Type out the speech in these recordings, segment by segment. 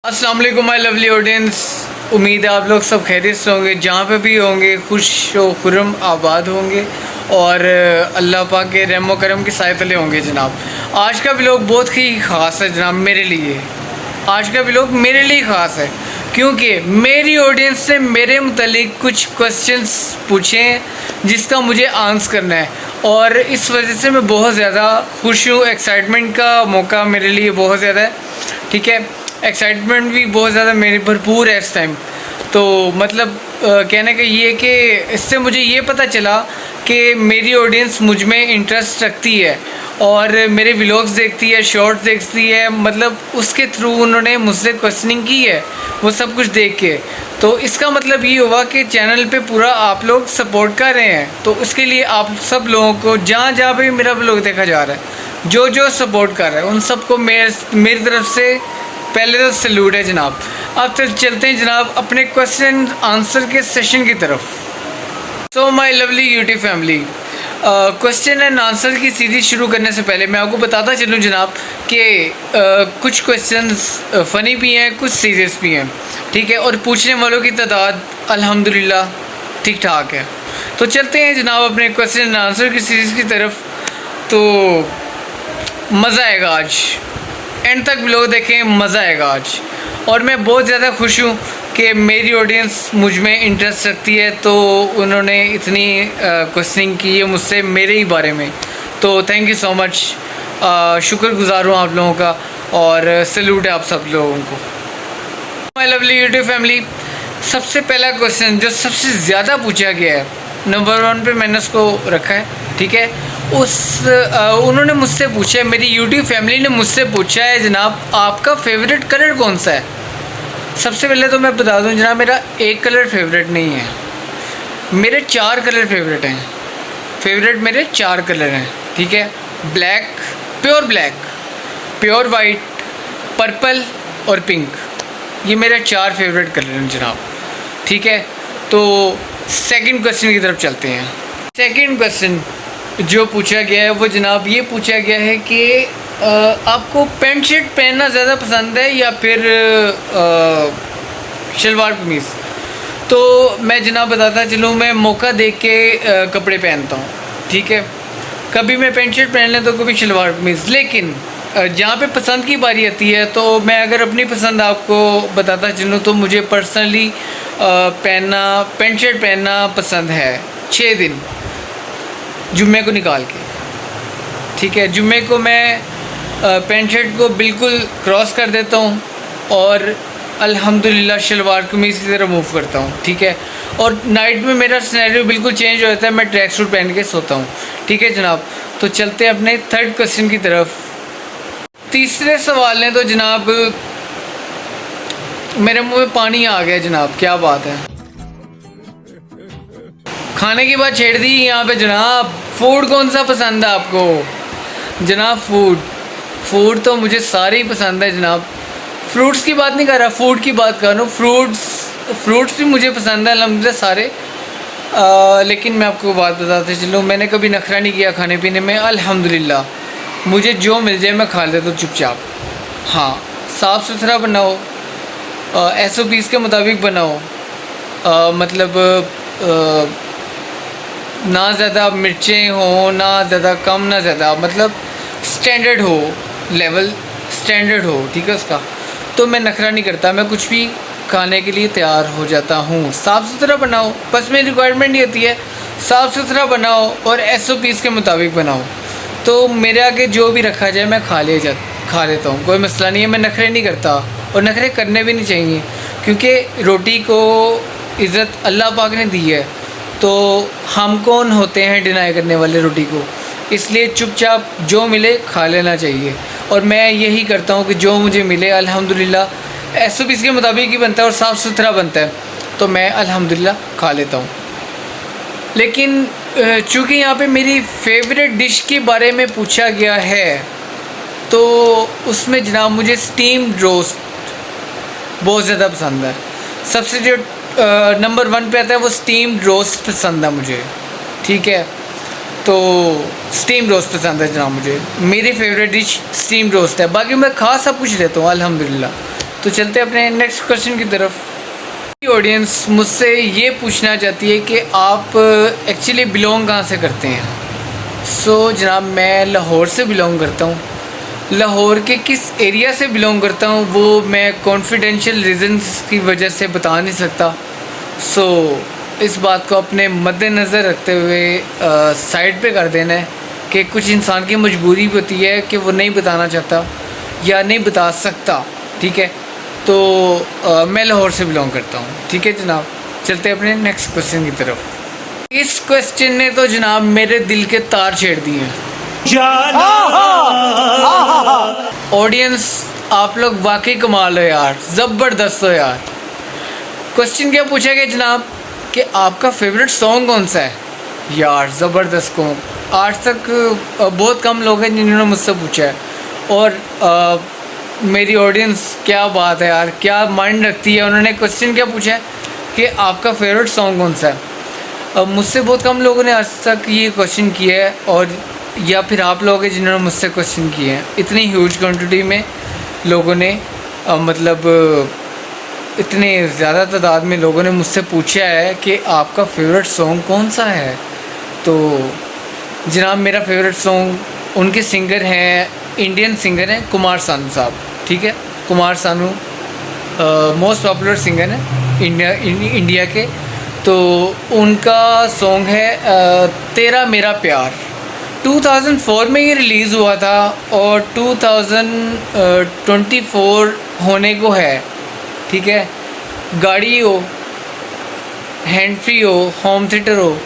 अस्सलाम वालेकुम my lovely audience. उम्मीद है आप लोग सब खैरियत से होंगे, जहाँ पे भी होंगे खुश व खुर्रम आबाद होंगे और अल्लाह पाक के रहम व करम के साए तले होंगे। जनाब आज का व्लॉग बहुत ही ख़ास है जनाब मेरे लिए। आज का व्लॉग मेरे लिए ख़ास है क्योंकि मेरी ऑडियंस ने मेरे मुतालिक कुछ क्वेश्चंस पूछे हैं जिसका मुझे आंसर करना है और इस वजह से मैं बहुत ज़्यादा खुश हूँ। एक्साइटमेंट का मौका मेरे लिए बहुत ज़्यादा है, ठीक है। एक्साइटमेंट भी बहुत ज़्यादा मेरी भरपूर है इस टाइम। तो मतलब कहने का ये कि इससे मुझे ये पता चला कि मेरी ऑडियंस मुझ में इंटरेस्ट रखती है और मेरे व्लॉग्स देखती है, शॉर्ट्स देखती है, मतलब उसके थ्रू उन्होंने मुझसे क्वेश्चनिंग की है वो सब कुछ देख के। तो इसका मतलब ये हुआ कि चैनल पे पूरा आप लोग सपोर्ट कर रहे हैं। तो उसके लिए आप सब लोगों को जहाँ जहाँ पे मेरा व्लॉग देखा जा रहा है, जो जो सपोर्ट कर रहा है उन सबको मेरी तरफ से पहले तो सैल्यूट है जनाब। अब तक चलते हैं जनाब अपने क्वेश्चन आंसर के सेशन की तरफ। So my lovely YouTube family, question and answer की सीरीज शुरू करने से पहले मैं आपको बताता चलूँ जनाब कि कुछ क्वेश्चंस फ़नी भी हैं, कुछ सीरियस भी हैं, ठीक है। और पूछने वालों की तादाद अल्हम्दुलिल्लाह ठीक ठाक है। तो चलते हैं जनाब अपने क्वेश्चन एंड आंसर की सीरीज़ की तरफ। तो मज़ा आएगा आज, एंड तक व्लॉग देखें, मज़ा आएगा आज। और मैं बहुत ज़्यादा खुश हूँ कि मेरी ऑडियंस मुझ में इंटरेस्ट रखती है, तो उन्होंने इतनी क्वेश्चनिंग की है मुझसे मेरे ही बारे में। तो थैंक यू सो मच, शुक्रगुज़ार हूँ आप लोगों का और सैल्यूट है आप सब लोगों को। माय लवली यूट्यूब फैमिली, सबसे पहला क्वेश्चन जो सबसे ज़्यादा पूछा गया है, नंबर 1 पे मैंने उसको रखा है, ठीक है। उन्होंने मुझसे पूछा है, मेरी यूट्यूब फैमिली ने मुझसे पूछा है जनाब आपका फेवरेट कलर कौन सा है। सबसे पहले तो मैं बता दूं जनाब मेरा एक कलर फेवरेट नहीं है, मेरे 4 कलर फेवरेट हैं। फेवरेट मेरे 4 कलर हैं, ठीक है। ब्लैक, प्योर वाइट, पर्पल और पिंक, ये मेरे 4 फेवरेट कलर हैं जनाब, ठीक है। तो सेकंड क्वेश्चन की तरफ चलते हैं। सेकंड क्वेश्चन जो पूछा गया है वो जनाब ये पूछा गया है कि आपको पैंट शर्ट पहनना ज़्यादा पसंद है या फिर शलवार कमीज़। तो मैं जनाब बताता चलूँ, मैं मौका देख के कपड़े पहनता हूँ, ठीक है। कभी मैं पैंट शर्ट पहन लें तो कभी शलवार कमीज़, लेकिन जहाँ पे पसंद की बारी आती है तो मैं अगर अपनी पसंद आपको बताता चलूँ तो मुझे पर्सनली पैंट शर्ट पहनना पसंद है 6 दिन जुम्मे को निकाल के, ठीक है। जुम्मे को मैं पैंट शर्ट को बिल्कुल क्रॉस कर देता हूँ और अल्हम्दुलिल्लाह शलवार कमीज़ की तरह मूव करता हूँ, ठीक है। और नाइट में मेरा सिनेरियो बिल्कुल चेंज हो जाता है, मैं ट्रैक सूट पहन के सोता हूँ, ठीक है जनाब। तो चलते हैं अपने थर्ड क्वेश्चन की तरफ। तीसरे सवाल ने तो जनाब मेरे मुँह में पानी आ गया जनाब, क्या बात है। खाने की बात छेड़ दी यहाँ पे जनाब। फूड कौन सा पसंद है आपको जनाब? फूड तो मुझे सारे ही पसंद है जनाब। फ्रूट्स की बात नहीं कर रहा, फूड की बात कर रहा हूँ। फ्रूट्स भी मुझे पसंद है अल्हम्दुलिल्लाह सारे। लेकिन मैं आपको बात बताते चलूँ, मैंने कभी नखरा नहीं किया खाने पीने में अल्हम्दुलिल्लाह। मुझे जो मिल जाए मैं खा लेता हूँ चुपचाप। हाँ, साफ़ सुथरा बनाओ, SOPs के मुताबिक बनाओ, मतलब ना ज़्यादा मिर्चें हो, ना ज़्यादा कम, ना ज़्यादा, मतलब स्टैंडर्ड हो, लेवल स्टैंडर्ड हो, ठीक है उसका। तो मैं नखरा नहीं करता, मैं कुछ भी खाने के लिए तैयार हो जाता हूँ। साफ़ सुथरा बनाओ, बस मेरी रिक्वायरमेंट ही होती है साफ़ सुथरा बनाओ और SOPs के मुताबिक बनाओ। तो मेरे आगे जो भी रखा जाए मैं खा लेता हूँ, कोई मसला नहीं है। मैं नखरे नहीं करता और नखरे करने भी नहीं चाहिए क्योंकि रोटी को इज़्ज़त अल्लाह पाक ने दी है, तो हम कौन होते हैं डिनाई करने वाले रोटी को। इसलिए चुपचाप जो मिले खा लेना चाहिए और मैं यही करता हूँ कि जो मुझे मिले अल्हम्दुलिल्लाह SOPs के मुताबिक ही बनता है और साफ़ सुथरा बनता है, तो मैं अल्हम्दुलिल्लाह खा लेता हूँ। लेकिन चूँकि यहाँ पे मेरी फेवरेट डिश के बारे में पूछा गया है तो उसमें जनाब मुझे स्टीम्ड रोस्ट बहुत ज़्यादा पसंद है। सबसे जो नंबर 1 पे आता है वो स्टीम्ड रोस्ट पसंद है मुझे, ठीक है। तो स्टीम रोस्ट पसंद है जनाब मुझे, मेरी फेवरेट डिश स्टीम रोस्ट है। बाकी मैं खा सब कुछ लेता हूँ अल्हम्दुलिल्लाह। तो चलते हैं अपने नेक्स्ट क्वेश्चन की तरफ। ऑडियंस मुझसे ये पूछना चाहती है कि आप एक्चुअली बिलोंग कहाँ से करते हैं। सो जनाब, मैं लाहौर से बिलोंग करता हूँ। लाहौर के किस एरिया से बिलोंग करता हूँ वो मैं कॉन्फिडेंशियल रीजंस की वजह से बता नहीं सकता। सो इस बात को अपने मद्देनज़र रखते हुए साइड पे कर देना है कि कुछ इंसान की मजबूरी भी होती है कि वो नहीं बताना चाहता या नहीं बता सकता। ठीक है, तो मैं लाहौर से बिलोंग करता हूँ। ठीक है जनाब, चलते हैं अपने नेक्स्ट क्वेश्चन की तरफ। इस क्वेश्चन ने तो जनाब मेरे दिल के तार छेड़ दिए हैं। ऑडियंस, आप लोग वाकई कमाल हो यार, ज़बरदस्त हो यार। क्वेश्चन क्या पूछा गया जनाब कि आपका फेवरेट सॉन्ग कौन सा है। यार ज़बरदस्त को आज तक बहुत कम लोग हैं जिन्होंने मुझसे पूछा है, और मेरी ऑडियंस क्या बात है यार, क्या माइंड रखती है। उन्होंने क्वेश्चन क्या पूछा है कि आपका फेवरेट सॉन्ग कौन सा है। मुझसे बहुत कम लोगों ने आज तक ये क्वेश्चन किया है, और या फिर आप लोग हैं जिन्होंने मुझसे क्वेश्चन किए हैं। इतनी ह्यूज क्वांटिटी में लोगों ने मतलब इतने ज़्यादा तादाद में लोगों ने मुझसे पूछा है कि आपका फेवरेट सॉन्ग कौन सा है। तो जनाब मेरा फेवरेट सॉन्ग उनके सिंगर हैं, इंडियन सिंगर हैं कुमार सानू साहब। ठीक है, Kumar Sanu most popular singer हैं इंडिया के। तो उनका सॉन्ग है तेरा मेरा प्यार। 2004 में ये रिलीज़ हुआ था और 2024 होने को है। ठीक है, गाड़ी हो, हैंड फ्री हो, होम थिएटर हो,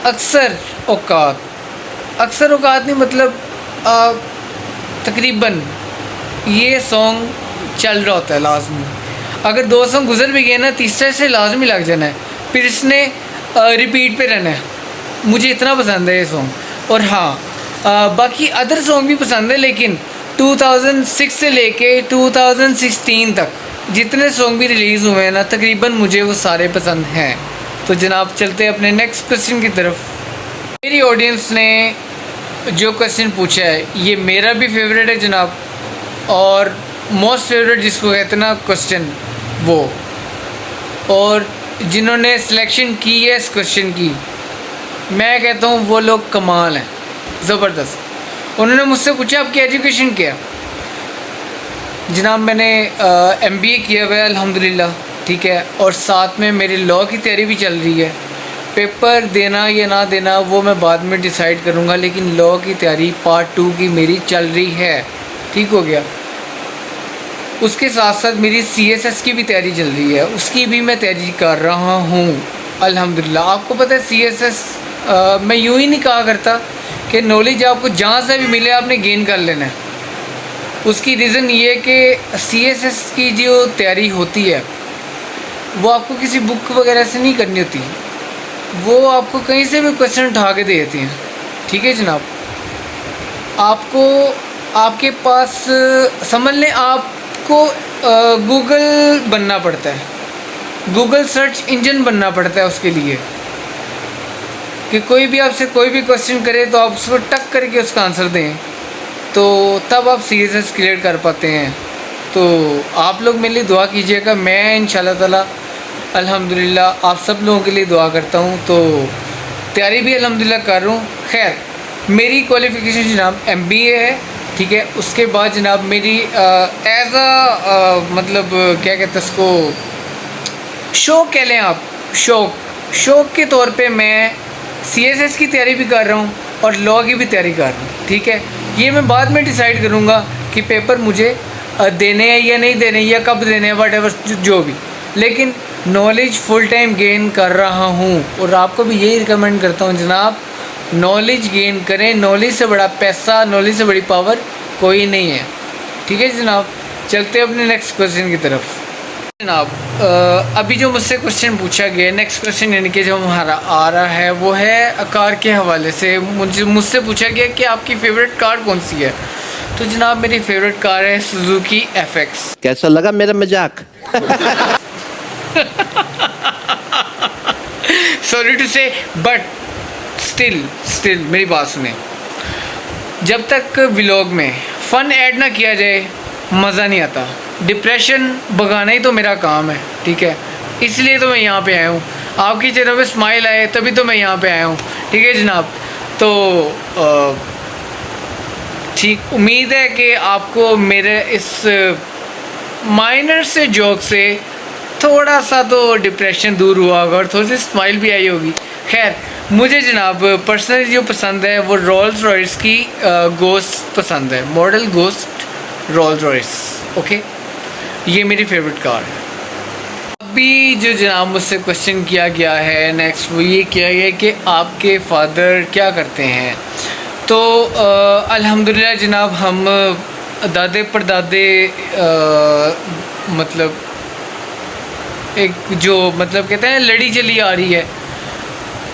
अक्सर औकात नहीं, मतलब तकरीबन ये सॉन्ग चल रहा होता है लाजमी। अगर 2 सॉन्ग गुजर भी गए ना, तीसरे से लाजमी लग जाना है, फिर इसने रिपीट पे रहना है। मुझे इतना पसंद है ये सॉन्ग। और हाँ, बाकी अदर सॉन्ग भी पसंद है, लेकिन 2006 से लेके 2016 तक जितने सॉन्ग भी रिलीज़ हुए हैं ना, तकरीबन मुझे वो सारे पसंद हैं। तो जनाब चलते हैं अपने नेक्स्ट क्वेश्चन की तरफ। मेरी ऑडियंस ने जो क्वेश्चन पूछा है ये मेरा भी फेवरेट है जनाब, और मोस्ट फेवरेट जिसको कहते हैं ना क्वेश्चन वो, और जिन्होंने सिलेक्शन की है इस क्वेश्चन की, मैं कहता हूँ वो लोग कमाल हैं, ज़बरदस्त। उन्होंने मुझसे पूछा आपकी एजुकेशन क्या। जनाब मैंने MBA किया हुआ है अल्हम्दुलिल्लाह। ठीक है, और साथ में मेरी लॉ की तैयारी भी चल रही है। पेपर देना या ना देना वो मैं बाद में डिसाइड करूँगा, लेकिन लॉ की तैयारी पार्ट 2 की मेरी चल रही है। ठीक हो गया। उसके साथ साथ मेरी CSS की भी तैयारी चल रही है, उसकी भी मैं तैयारी कर रहा हूँ अल्हम्दुलिल्लाह। आपको पता है CSS मैं यूँ ही नहीं कहा करता कि नॉलेज आपको जहाँ से भी मिले आपने गेन कर लेना है। उसकी रीज़न ये है कि CSS की जो तैयारी होती है वो आपको किसी बुक वगैरह से नहीं करनी होती, वो आपको कहीं से भी क्वेश्चन उठा के दे देती हैं। ठीक है जनाब, आपको आपके पास समझ लें आपको गूगल बनना पड़ता है, गूगल सर्च इंजन बनना पड़ता है उसके लिए, कि कोई भी आपसे कोई भी क्वेश्चन करे तो आप उसको टक करके उसका आंसर दें, तो तब आप CSS क्लियर कर पाते हैं। तो आप लोग मेरे लिए दुआ कीजिएगा, मैं इंशाल्लाह ताला अल्हम्दुलिल्लाह आप सब लोगों के लिए दुआ करता हूँ। तो तैयारी भी अल्हम्दुलिल्लाह कर रहा हूँ। खैर, मेरी क्वालिफ़िकेशन जनाब MBA है। ठीक है, उसके बाद जनाब मेरी एज मतलब क्या कहते हैं उसको, शौक़ कह लें आप, शौक़ के तौर पे मैं CSS की तैयारी भी कर रहा हूँ और लॉ की भी तैयारी कर रहा हूँ। ठीक है, ये मैं बाद में डिसाइड करूँगा कि पेपर मुझे देने हैं या नहीं देने, या कब देने हैं, वट एवर जो भी, लेकिन नॉलेज फुल टाइम गेन कर रहा हूँ। और आपको भी यही रिकमेंड करता हूँ जनाब, नॉलेज गेन करें। नॉलेज से बड़ा पैसा, नॉलेज से बड़ी पावर कोई नहीं है। ठीक है जनाब, चलते हैं अपने नेक्स्ट क्वेश्चन की तरफ। जनाब अभी जो मुझसे क्वेश्चन पूछा गया, नेक्स्ट क्वेश्चन यानी कि जो हमारा आ रहा है वो है कार के हवाले से। मुझसे पूछा गया कि आपकी फ़ेवरेट कार कौन सी है। तो जनाब मेरी फेवरेट कार है सुजुकी FX। कैसा लगा मेरा मजाक? सॉरी टू से, बट स्टिल मेरी बात सुने, जब तक व्लॉग में फ़न ऐड ना किया जाए मज़ा नहीं आता। डिप्रेशन भगाना ही तो मेरा काम है, ठीक है, इसलिए तो मैं यहाँ पे आया हूँ। आपकी चेहरे पे स्माइल आए तभी तो मैं यहाँ पे आया हूँ, ठीक है जनाब। तो ठीक, उम्मीद है कि आपको मेरे इस माइनर से जोक से थोड़ा सा तो डिप्रेशन दूर हुआ होगा और थोड़ी सी स्माइल भी आई होगी। खैर, मुझे जनाब पर्सनली जो पसंद है वो रोल्स रॉयस की गोस्ट पसंद है, model ghost Rolls Royce. Okay, ये मेरी फेवरेट कार है। अभी जो जनाब मुझसे क्वेश्चन किया गया है नेक्स्ट, वो ये किया गया कि आपके फादर क्या करते हैं। तो अल्हम्दुलिल्लाह जनाब, हम दादे परदादे मतलब एक जो मतलब कहते हैं लड़ी चली आ रही है,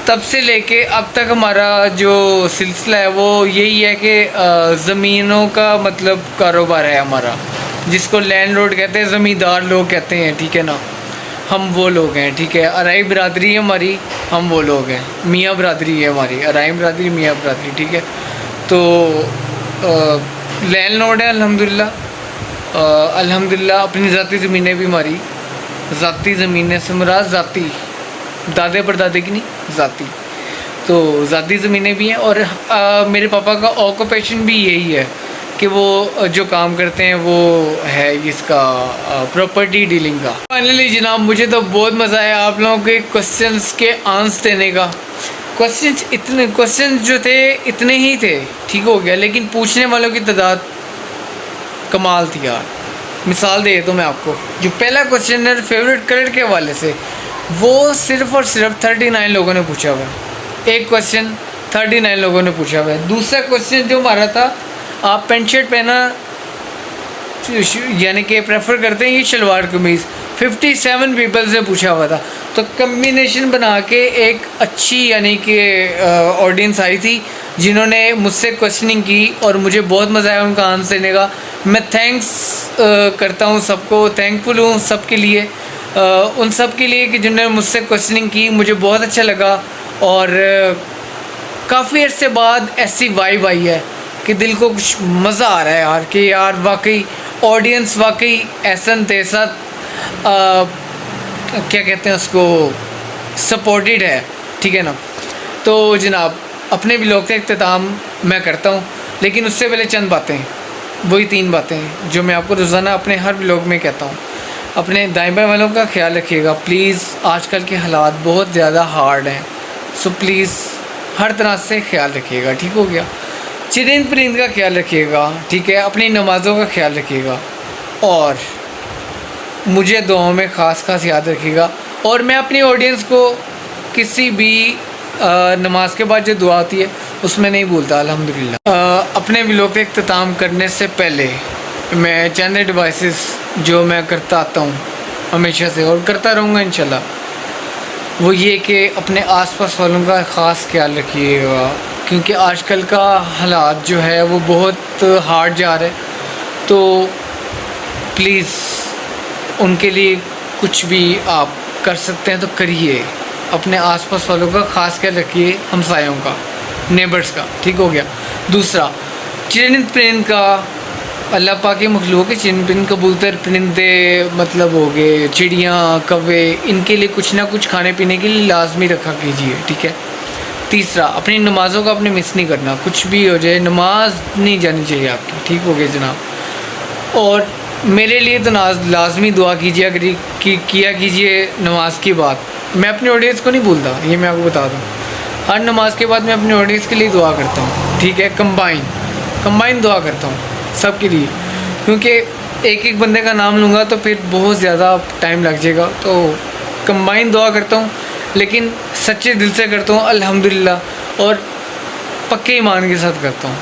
तब से लेके अब तक हमारा जो सिलसिला है वो यही है कि ज़मीनों का मतलब कारोबार है हमारा, जिसको लैंडलॉर्ड कहते हैं, ज़मींदार लोग कहते हैं, ठीक है ना। हम वो लोग हैं, ठीक है, अराई बरादरी है हमारी, हम वो लोग हैं, मियाँ बरादरी है हमारी, अराई बरादरी मियाँ बरादरी, ठीक है। तो लैंडलॉर्ड है अल्हम्दुलिल्लाह। अल्हम्दुलिल्लाह अपनी ज़ाती ज़मीनें भी हमारी, ज़ाती ज़मीनें से मुराद ज़ाती, दादे परदादे की नहीं, ज़ाती। तो ज़ाती ज़मीनें भी हैं और मेरे पापा का ऑक्यूपेशन भी यही है कि वो जो काम करते हैं वो है इसका प्रॉपर्टी डीलिंग का। फाइनली जनाब, मुझे तो बहुत मज़ा आया आप लोगों के क्वेश्चंस के आंसर देने का। क्वेश्चन जो थे इतने ही थे, ठीक हो गया, लेकिन पूछने वालों की तादाद कमाल थी यार। मिसाल दे तो मैं आपको, जो पहला क्वेश्चन है फेवरेट कलर के हवाले से, वो सिर्फ़ और सिर्फ 39 लोगों ने पूछा हुआ है। एक क्वेश्चन 39 लोगों ने पूछा हुआ है। दूसरा क्वेश्चन जो हमारा था, आप पेंट शर्ट पहना यानी कि प्रेफर करते हैं ये शलवार कमीज़, 57 पीपल्स ने पूछा हुआ था। तो कम्बिनेशन बना के एक अच्छी यानी कि ऑडियंस आई थी जिन्होंने मुझसे क्वेश्चनिंग की और मुझे बहुत मज़ा आया उनका आंसर देने का। मैं थैंक्स करता हूँ सबको, थैंकफुल हूँ सबके लिए, उन सब के लिए कि जिन्होंने मुझसे क्वेश्चनिंग की, मुझे बहुत अच्छा लगा। और काफ़ी अर्से बाद ऐसी वाइब आई है कि दिल को कुछ मज़ा आ रहा है यार, कि यार वाकई ऑडियंस वाकई ऐसन तैसा क्या कहते हैं उसको, सपोर्टेड है, ठीक है ना। तो जनाब, अपने व्लॉग का इख्तिताम मैं करता हूँ, लेकिन उससे पहले चंद बातें, वही 3 बातें जो मैं आपको रोज़ाना अपने हर व्लॉग में कहता हूँ। अपने दाएं बाएं वालों का ख्याल रखिएगा प्लीज़, आजकल के हालात बहुत ज़्यादा हार्ड हैं, सो प्लीज़ हर तरह से ख्याल रखिएगा, ठीक हो गया। चरिंद परिंद का ख्याल रखिएगा, ठीक है, अपनी नमाज़ों का ख्याल रखिएगा और मुझे दुआओं में ख़ास याद रखिएगा। और मैं अपनी ऑडियंस को किसी भी नमाज के बाद जो दुआ आती है उसमें नहीं भूलता अल्हम्दुलिल्लाह। अपने व्लॉग का इख्तिताम करने से पहले मैं चंद एडवाइसेस जो मैं करता आता हूँ हमेशा से और करता रहूँगा इंशाल्लाह, वो ये कि अपने आसपास वालों का ख़ास ख्याल रखिएगा, क्योंकि आजकल का हालात जो है वो बहुत हार्ड जा रहे हैं। तो प्लीज़ उनके लिए कुछ भी आप कर सकते हैं तो करिए, अपने आसपास वालों का ख़ास ख्याल रखिए, हमसायों का, नेबर्स का, ठीक हो गया। दूसरा, चरिंद परिंद का, अल्लाह पाक के मखलूक के चरिंद परिंद, कबूतर, परिंदे मतलब हो गए, चिड़ियाँ, कौवे, इनके लिए कुछ ना कुछ खाने पीने के लिए लाजमी रखा कीजिए, ठीक है। तीसरा, अपनी नमाज़ों का आपने मिस नहीं करना, कुछ भी हो जाए नमाज नहीं जानी चाहिए आपकी, ठीक हो गया जनाब। और मेरे लिए तो लाजमी दुआ कीजिए, अगर किया कीजिए नमाज की बात। मैं अपनी ऑडियंस को नहीं भूलता, ये मैं आपको बता दूँ, हर नमाज के बाद मैं अपनी ऑडियंस के लिए दुआ करता हूँ, ठीक है, कंबाइन दुआ करता हूँ सब के लिए, क्योंकि एक बंदे का नाम लूँगा तो फिर बहुत ज़्यादा टाइम लग जाएगा। तो कंबाइन दुआ करता हूँ, लेकिन सच्चे दिल से करता हूँ अल्हम्दुलिल्लाह, और पक्के ईमान के साथ करता हूँ।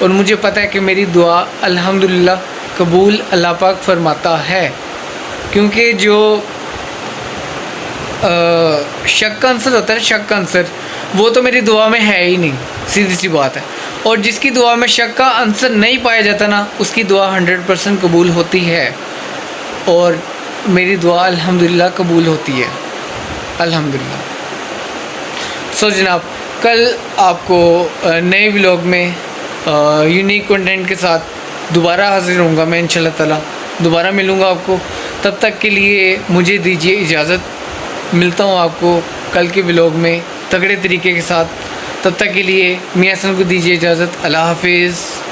और मुझे पता है कि मेरी दुआ अल्हम्दुलिल्लाह कबूल अल्लाह पाक फरमाता है, क्योंकि जो शक का आंसर होता है, शक का आंसर, वो तो मेरी दुआ में है ही नहीं, सीधी सी बात है। और जिसकी दुआ में शक का आंसर नहीं पाया जाता ना, उसकी दुआ 100% कबूल होती है, और मेरी दुआ अल्हम्दुलिल्लाह कबूल होती है, अल्हम्दुलिल्लाह। सो जनाब, कल आपको नए व्लॉग में यूनिक कंटेंट के साथ दोबारा हाजिर होऊंगा मैं इंशाल्लाह ताला। दोबारा मिलूँगा आपको। तब तक के लिए मुझे दीजिए इजाज़त। मिलता हूँ आपको कल के व्लॉग में तगड़े तरीके के साथ। तब तक के लिए मियां हसन को दीजिए इजाज़त। अल्लाह हाफिज़।